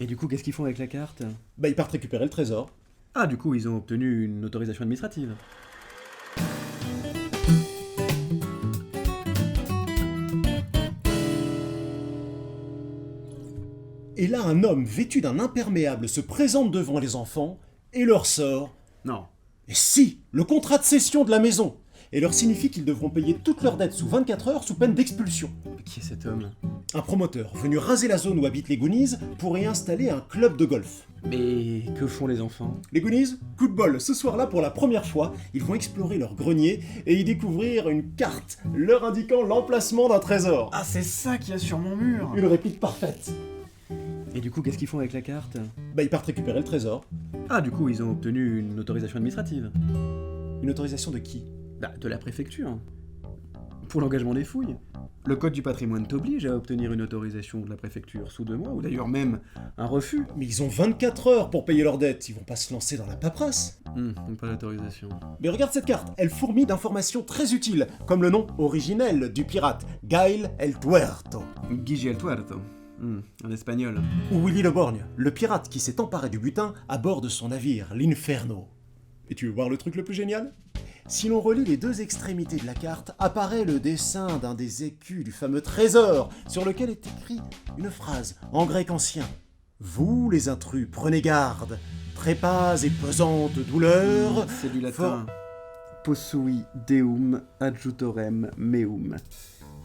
Et du coup, qu'est-ce qu'ils font avec la carte? Bah ils partent récupérer le trésor. Ah, du coup, ils ont obtenu une autorisation administrative. Et là, un homme vêtu d'un imperméable se présente devant les enfants et leur sort Non. « Et si, le contrat de cession de la maison !» et leur signifie qu'ils devront payer toutes leurs dettes sous 24 heures sous peine d'expulsion. Mais qui est cet homme? Un promoteur venu raser la zone où habitent les Goonies pour y installer un club de golf. Mais que font les enfants? Les Goonies, coup de bol, ce soir-là, pour la première fois, ils vont explorer leur grenier et y découvrir une carte leur indiquant l'emplacement d'un trésor. Ah, c'est ça qu'il y a sur mon mur! Une réplique parfaite. Et du coup, qu'est-ce qu'ils font avec la carte? Bah ils partent récupérer le trésor. Ah, du coup, ils ont obtenu une autorisation administrative. Une autorisation de qui? Bah, de la préfecture. Pour l'engagement des fouilles. Le code du patrimoine t'oblige à obtenir une autorisation de la préfecture sous 2 mois, ou d'ailleurs même un refus. Mais ils ont 24 heures pour payer leurs dettes, ils vont pas se lancer dans la paperasse. Donc pas d'autorisation. Mais regarde cette carte, elle fourmille d'informations très utiles, comme le nom originel du pirate, Gail el Tuerto. Guigi el Tuerto. En espagnol. Ou Willy le Borgne, le pirate qui s'est emparé du butin à bord de son navire, l'Inferno. Et tu veux voir le truc le plus génial? Si l'on relie les deux extrémités de la carte, apparaît le dessin d'un des écus du fameux trésor, sur lequel est écrit une phrase en grec ancien. Vous, les intrus, prenez garde. Trépas et pesantes douleurs. C'est du latin. Possui deum adjutorem meum.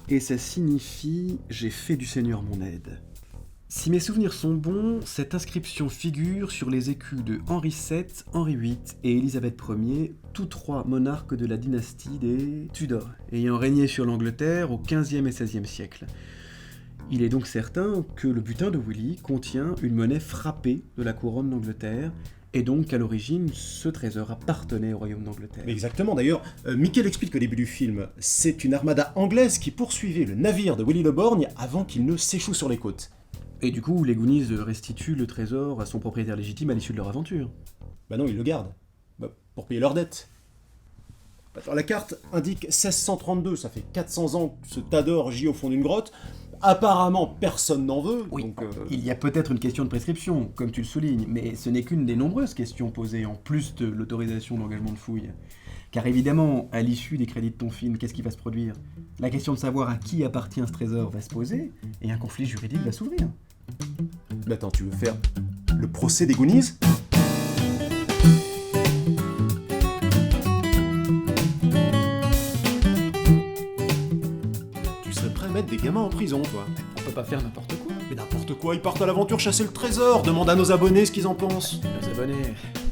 Et ça signifie « J'ai fait du Seigneur mon aide ». Si mes souvenirs sont bons, cette inscription figure sur les écus de Henri VII, Henri VIII et Élisabeth Ier, tous trois monarques de la dynastie des Tudors, ayant régné sur l'Angleterre au XVe et XVIe siècle. Il est donc certain que le butin de Willy contient une monnaie frappée de la couronne d'Angleterre, et donc qu'à l'origine, ce trésor appartenait au royaume d'Angleterre. Exactement, d'ailleurs, Mickey l'explique au début du film, c'est une armada anglaise qui poursuivait le navire de Willy le Borgne avant qu'il ne s'échoue sur les côtes. Et du coup, les Goonies restituent le trésor à son propriétaire légitime à l'issue de leur aventure. Bah non, ils le gardent. Bah, pour payer leurs dettes. Attends, la carte indique 1632, ça fait 400 ans que ce tas d'or gît au fond d'une grotte. Apparemment, personne n'en veut, Oui, donc... il y a peut-être une question de prescription, comme tu le soulignes, mais ce n'est qu'une des nombreuses questions posées, en plus de l'autorisation d'engagement de fouille. Car évidemment, à l'issue des crédits de ton film, qu'est-ce qui va se produire? La question de savoir à qui appartient ce trésor va se poser, et un conflit juridique va s'ouvrir. Mais attends, tu veux faire le procès des Goonies? Tu serais prêt à mettre des gamins en prison, toi? On peut pas faire n'importe quoi. Mais n'importe quoi, ils partent à l'aventure chasser le trésor. Demande à nos abonnés ce qu'ils en pensent. Nos abonnés,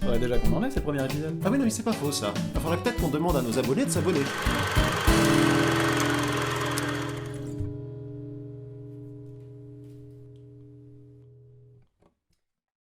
faudrait déjà qu'on en ait, c'est le premier épisode. Ah oui, non, mais c'est pas faux, ça. Il faudrait peut-être qu'on demande à nos abonnés de s'abonner.